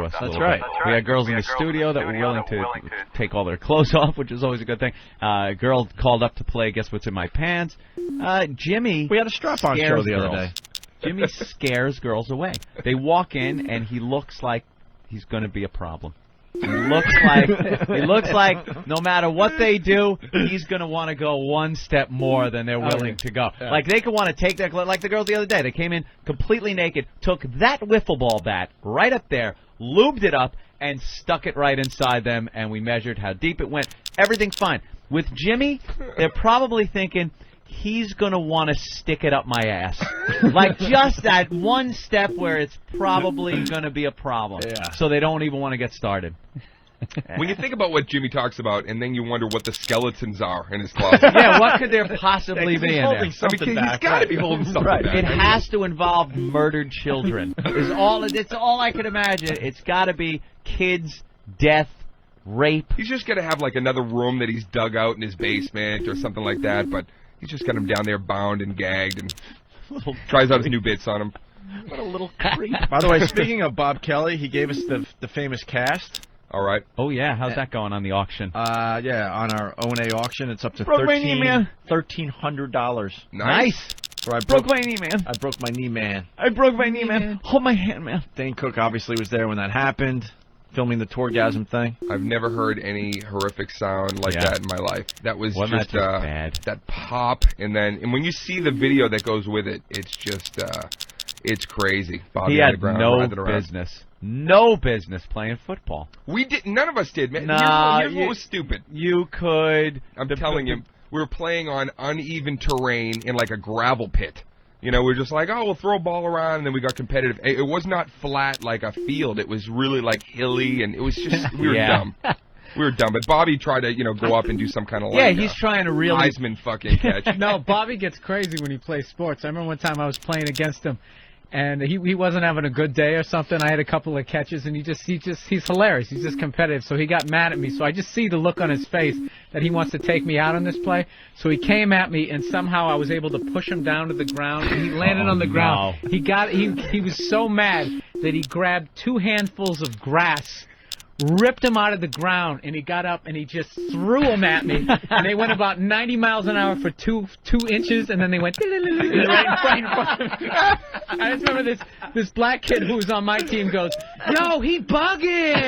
to us. That's right. We had girls in the studio that were willing to take all their clothes off, which is always a good thing. A girl called up to play Guess What's in My Pants. Jimmy. We had a strap-on show the other day. Jimmy scares girls away. They walk in, and he looks like he's going to be a problem. He looks like no matter what they do, he's going to want to go one step more than they're willing to go. Yeah. Like they could want to take their like the girls the other day. They came in completely naked, took that wiffle ball bat right up there, lubed it up, and stuck it right inside them. And we measured how deep it went. Everything's fine. With Jimmy, they're probably thinking he's going to want to stick it up my ass. Like just that one step where it's probably going to be a problem. Yeah. So they don't even want to get started. When you think about what Jimmy talks about, and then you wonder what the skeletons are in his closet. Yeah, what could there possibly be in there? He's got to be holding something back. It has to involve murdered children. It's all I could imagine. It's got to be kids, death, rape. He's just going to have like another room that he's dug out in his basement or something like that, but he's just got him down there bound and gagged and tries out his new bits on him. What a little creep. By the way, speaking of Bob Kelly, he gave us the famous cast. All right. Oh, yeah. How's that going on the auction? Yeah, on our O&A auction, it's up to $1,300. Nice. So I broke my knee, man. I broke my knee, man. I broke my knee, man. Hold my hand, man. Dane Cook obviously was there when that happened, filming the Torgasm thing. I've never heard any horrific sound like that in my life. That was just bad. That pop, and when you see the video that goes with it, it's just it's crazy. Bobby he on had the ground, no business playing football. We did. None of us did, man. Here's what was stupid. You could. I'm telling you, we were playing on uneven terrain in like a gravel pit. You know, we're just like, oh, we'll throw a ball around, and then we got competitive. It was not flat like a field. It was really like hilly, and it was just we were dumb. We were dumb. But Bobby tried to, go up and do some kind of he's trying to really Heisman fucking catch. No, Bobby gets crazy when he plays sports. I remember one time I was playing against him, and he wasn't having a good day or something. I had a couple of catches, and he's hilarious. He's just competitive. So he got mad at me. So I just see the look on his face that he wants to take me out on this play. So he came at me, and somehow I was able to push him down to the ground, and he landed on the ground. No. He was so mad that he grabbed 2 handfuls of grass, ripped him out of the ground, and he got up and he just threw them at me. And they went about 90 miles an hour for two inches, and then they went right in front of me. I just remember this black kid who was on my team goes, "Yo, he bugging!"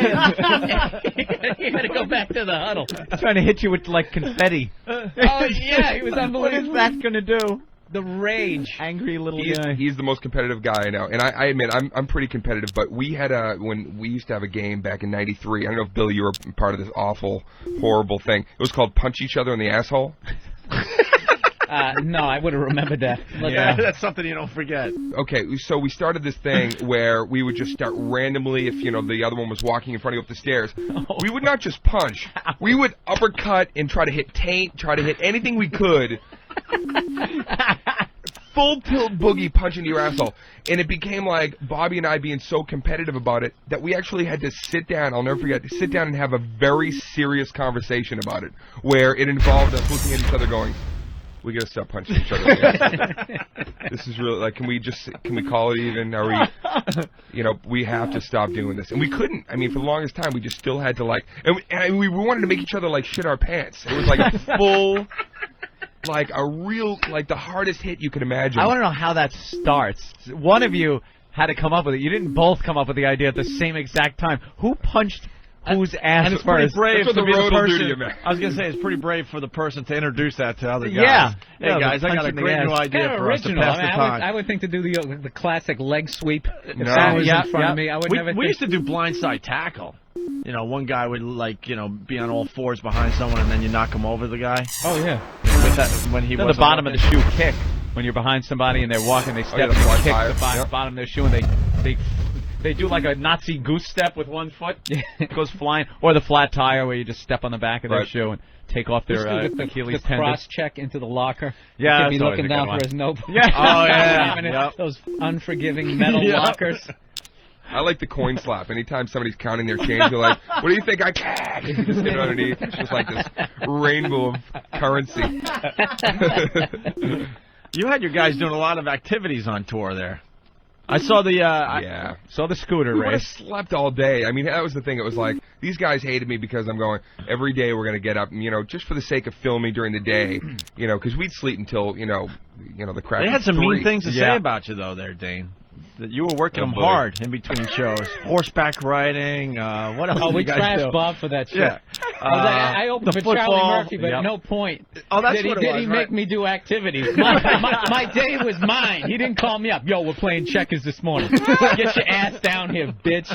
He had to go back to the huddle. He's trying to hit you with like confetti. Oh yeah, he was unbelievable. What is that going to do? The rage. Angry little guy. He's the most competitive guy I know. And I admit, I'm pretty competitive, but we had when we used to have a game back in '93. I don't know if, Billy, you were part of this awful, horrible thing. It was called Punch Each Other in the Asshole. No, I would have remembered that. Yeah, that's something you don't forget. Okay, so we started this thing where we would just start randomly, if the other one was walking in front of you up the stairs, we would not just punch. We would uppercut and try to hit taint, try to hit anything we could. Full tilt boogie punch into your asshole. And it became like Bobby and I being so competitive about it that we actually had to sit down, I'll never forget, sit down and have a very serious conversation about it, where it involved us looking at each other going, we gotta stop punching each other. This is really, like, can we call it even? Are we, we have to stop doing this. And we couldn't. I mean, for the longest time, we just still had to, and we wanted to make each other, shit our pants. It was like a full, the hardest hit you could imagine. I want to know how that starts. One of you had to come up with it. You didn't both come up with the idea at the same exact time. Who punched whose ass and it's pretty first? brave That's what to be the road the will do person. to you, man. I was going to say, it's pretty brave for the person to introduce that to other guys. Yeah. Hey, guys, I got a great new idea for us to pass the time. I would think to do the classic leg sweep. If No. someone was in front of me, I would never We used to do blindside tackle. One guy would, be on all fours behind someone, and then you knock him over the guy. Oh, yeah. With that, when he was the bottom of the shoe kick. When you're behind somebody and they're walking, they step and kick the bottom of their shoe, and they do like a Nazi goose step with one foot. It goes flying. Or the flat tire where you just step on the back of their shoe and take off their Achilles the tendon. cross check into the locker. Yeah, he'd be looking down for his note. Yeah. Oh, yeah. Those unforgiving metal lockers. I like the coin slap. Anytime somebody's counting their change, you're like, what do you think I can? You just hit it underneath. It's just like this rainbow of currency. You had your guys doing a lot of activities on tour there. I saw the Yeah. Saw the scooter We would have race. slept all day. I mean, that was the thing. It was like, these guys hated me because I'm going, every day we're going to get up, and, just for the sake of filming during the day, because we'd sleep until, the crack They of had some 3. mean things to say Yeah. about you, though, there, Dane. That you were working Oh, them boy. hard in between shows. Horseback riding, what else Oh, did we you guys trashed do? Bob for that shit. Yeah. I opened the for Charlie football. Murphy, but Yep. at no point Oh, that's did what it he was, make right. me do activities. My day was mine. He didn't call me up. Yo, we're playing checkers this morning. Get your ass down here, bitch.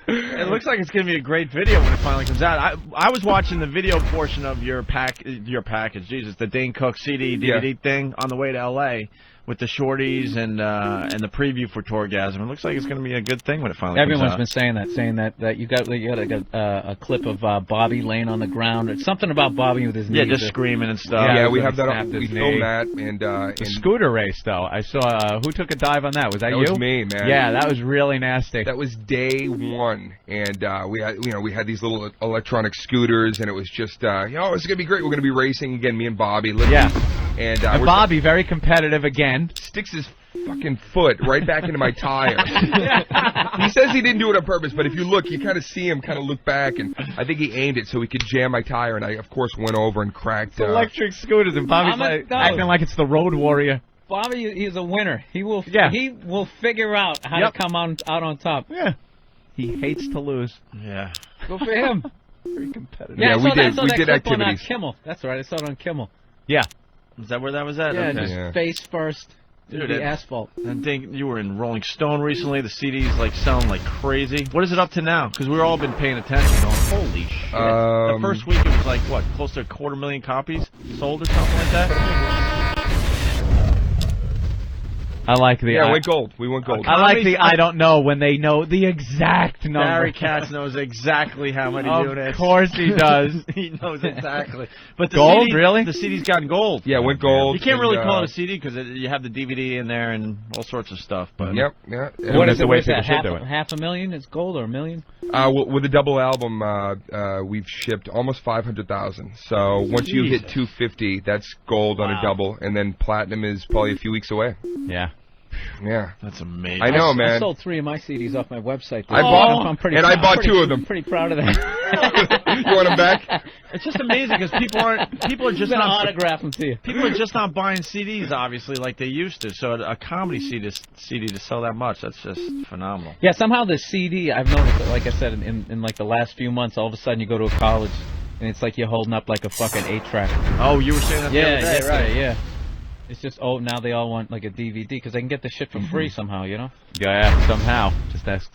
It looks like it's going to be a great video when it finally comes out. I was watching the video portion of your package, Jesus, the Dane Cook CD, DVD thing on the way to L.A. with the shorties and the preview for Torgasm. It looks like it's going to be a good thing when it finally Everyone's comes been saying that you got a clip of Bobby laying on the ground. It's something about Bobby with his out. Yeah, knees. just screaming and stuff. Yeah, Yeah, we he have that. snapped his We knee. filmed that, and The scooter race, though. I saw. Who took a dive on that? Was that that you? was me, man. Yeah, that was really nasty. That was day 1, and we had these little electronic scooters, and it was just it's gonna be great. We're gonna be racing again, me and Bobby. Yeah. And And Bobby, very competitive again. sticks his fucking foot right back into my tire. He says he didn't do it on purpose, but if you look, you kind of see him kind of look back, and I think he aimed it so he could jam my tire, and I, of course, went over and cracked. Electric scooters, and Bobby's acting like it's the Road Warrior. Bobby is a winner. He will figure out how Yep. to come out on top. Yeah. He hates to lose. Yeah. Go for him. Very competitive. Yeah, I saw we that, did- I saw we that did clip on activities. Kimmel. That's right. I saw it on Kimmel. Yeah. Is that where that was at? Yeah, Okay. just Yeah. face first. Dude, the it- asphalt. And Dane, you were in Rolling Stone recently. The CD's like selling like crazy. What is it up to now? Because we've all been paying attention. Going, holy shit! The first week it was like what, close to 250,000 copies sold or something like that. I like the. Yeah, went gold. We went gold. I like the. I don't know when they know the exact number. Barry Katz knows exactly how many units. Of course he does. He knows exactly. But the Gold, CD, really? The CD's gotten gold. Yeah, went gold. You can't really and, call it a CD because you have the DVD in there and all sorts of stuff. But Yep. Yeah. What is Is it? the way What's that? people should do it. Half a million? It's gold or a million? With the double album, we've shipped almost 500,000. So once you hit 250, that's gold on a double, and then platinum is probably a few weeks away. Yeah. Yeah. that's amazing. I know, I man. sold 3 of my CDs off my website. I bought I'm pretty and I proud- bought pretty- 2 of them. Pretty proud of that. You want them back? It's just amazing because people are just Gonna not autograph them to you. people are just not buying CDs obviously like they used to. So a comedy CD to sell that much, that's just phenomenal. Yeah, somehow the CD, I've noticed that, like I said, in like the last few months, all of a sudden you go to a college and it's like you're holding up like a fucking 8-track. Oh, you were saying that the other day, Yeah, right? yeah. It's just, now they all want like a DVD because they can get the shit for free somehow, you know? Yeah. Somehow. Just ask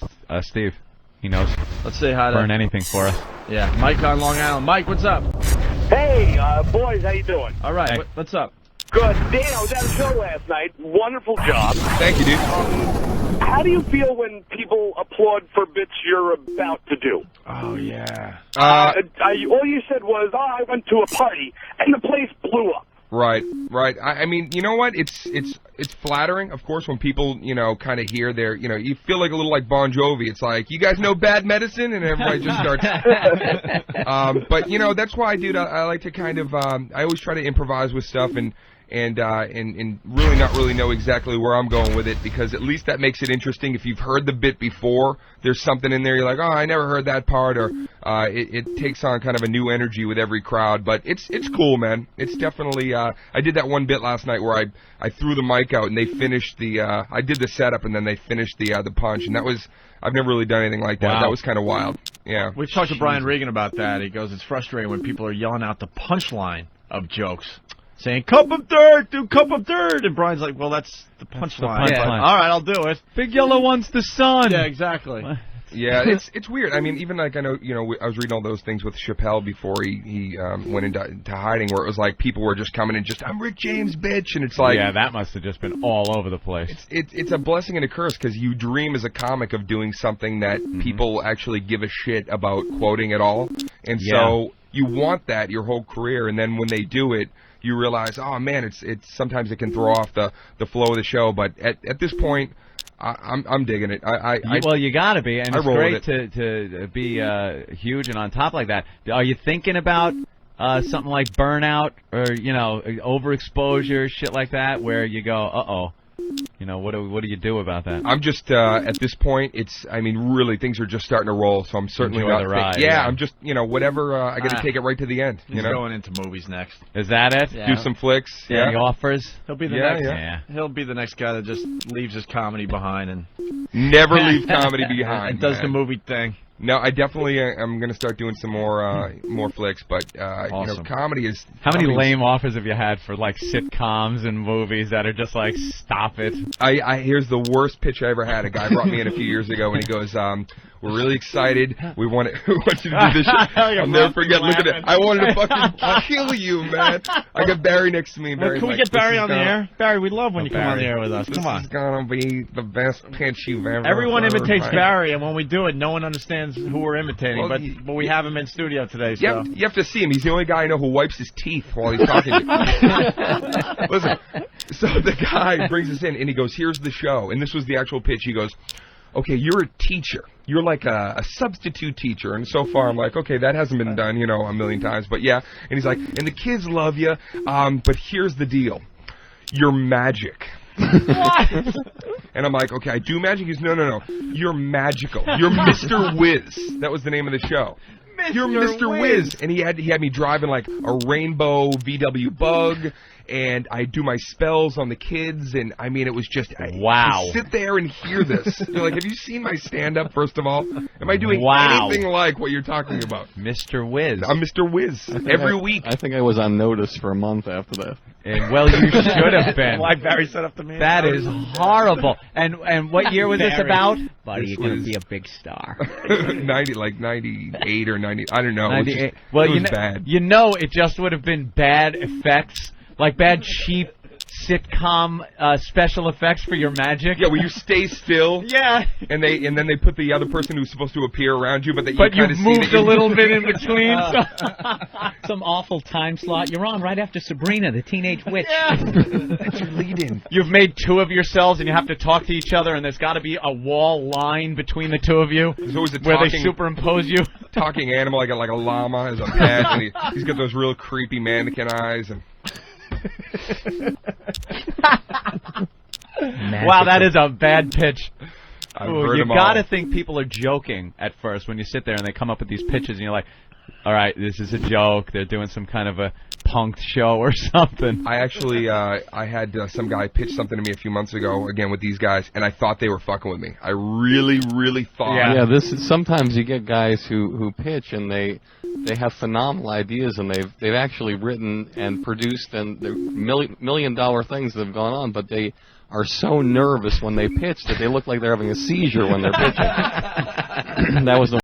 Steve. He knows. Let's say hi to Burn anything for us. Yeah, Mike on Long Island. Mike, what's up? Hey, boys, how you doing? All right, Hey. what's up? Good. Dan, I was at a show last night. Wonderful job. Thank you, dude. How do you feel when people applaud for bits you're about to do? Oh yeah. All you said was, I went to a party, and the place blew up. Right. I mean, you know what? It's flattering, of course, when people, kind of hear their, you feel like a little like Bon Jovi. It's like, you guys know Bad Medicine, and everybody just starts. But that's why, dude, I like to kind of, I always try to improvise with stuff and really not really know exactly where I'm going with it, because at least that makes it interesting. If you've heard the bit before, there's something in there you're like, oh, I never heard that part, or it takes on kind of a new energy with every crowd. But it's cool, man. It's definitely. I did that one bit last night where I threw the mic out and they finished the. I did the setup and then they finished the punch, and that was. I've never really done anything like that. Wow. That was kind of wild. Yeah. We've talked to Brian Regan about that. He goes, it's frustrating when people are yelling out the punchline of jokes. Saying, cup of dirt, do cup of dirt. And Brian's like, well, that's the punchline. punchline. All right, I'll do it. Big yellow one's the sun. Yeah, exactly. Yeah, it's weird. I mean, even like I know, I was reading all those things with Chappelle before he went into hiding, where it was like people were just coming in, I'm Rick James, bitch, and it's like, Yeah, that must have just been all over the place. it's a blessing and a curse, because you dream as a comic of doing something that people actually give a shit about quoting at all, and so you want that your whole career, and then when they do it, you realize, oh man, it's sometimes it can throw off the flow of the show, but at this point. I'm digging it. Well, you gotta be, and I it's roll great with to be huge and on top like that. Are you thinking about something like burnout or overexposure, shit like that, where you go, You know, what do you do about that? I'm just at this point. Really, things are just starting to roll. So I'm certainly Enjoy not. the ride, yeah, yeah. I'm just whatever. I got to take it right to the end. He's going into movies next. Is that it? Yeah. Do some flicks. Any offers? He'll be the Yeah, next. yeah. He'll be the next guy that just leaves his comedy behind and Never leave comedy behind. and does the man. movie thing. No, I definitely am going to start doing some more flicks, but Awesome. comedy is. How many comedy's- lame offers have you had for like sitcoms and movies that are just like, stop it? Here's the worst pitch I ever had. A guy brought me in a few years ago, and he goes, "We're really excited. We want you to do this shit." I'll never forget. Look at it. I wanted to fucking kill you, man. I got Barry next to me. And Barry's Can we like, get Barry "This is on the gonna- air? Barry, we love when you come on Barry. the air with us. Come This on. is gonna be the best pitch you've ever. Everyone heard, imitates man." Barry, and when we do it, no one understands who we're imitating. Well, but we have him in studio today. So You have to see him. He's the only guy I know who wipes his teeth while he's talking to you. Listen, so the guy brings us in, and he goes, "Here's the show." And this was the actual pitch. He goes, "Okay, you're a teacher. You're like a substitute teacher." And so far, I'm like, okay, that hasn't been done, a million times. But yeah. And he's like, "And the kids love you, but here's the deal. You're magic." And I'm like, "Okay, I do magic?" He goes, No. You're magical. You're Mr. Whiz. That was the name of the show. You're Mr. Whiz. And he had me driving like a rainbow VW Bug, and I do my spells on the kids, and I mean, it was just Wow. to sit there and hear this. You're like, have you seen my stand-up? First of all, am I doing Wow. anything like what you're talking about? Mr. Whiz. I'm Mr. Whiz every week. I think I was on notice for a month after that. And, well, you should have been. like Barry said up to me. That is horrible. And what year was this Barry. about? Buddy, This you're going was- to be a big star. 98 or 90. I don't know. It was, 98. just, Well, it was you know, bad. it just would have been bad effects, like bad cheap sitcom special effects for your magic. Yeah, where you stay still. Yeah. And then they put the other person who's supposed to appear around you, but that But you kind you've of see moved that a little bit in between. Some awful time slot. You're on right after Sabrina, the teenage witch. That's your lead-in. You've made two of yourselves, and you have to talk to each other, and there's got to be a wall line between the two of you There's always a where they talking, superimpose you. talking animal. I got like a llama as a pet, and he's got those real creepy mannequin eyes. And Wow, that is a bad pitch. I've Ooh, heard you them all. gotta think people are joking at first when you sit there and they come up with these pitches, and you're like, all right, this is a joke. They're doing some kind of a punked show or something. I actually, I had some guy pitch something to me a few months ago, again with these guys, and I thought they were fucking with me. I really, really thought. Yeah, this is sometimes you get guys who pitch and they have phenomenal ideas and they've actually written and produced and they're million-dollar things that have gone on, but they are so nervous when they pitch that they look like they're having a seizure when they're pitching. That was the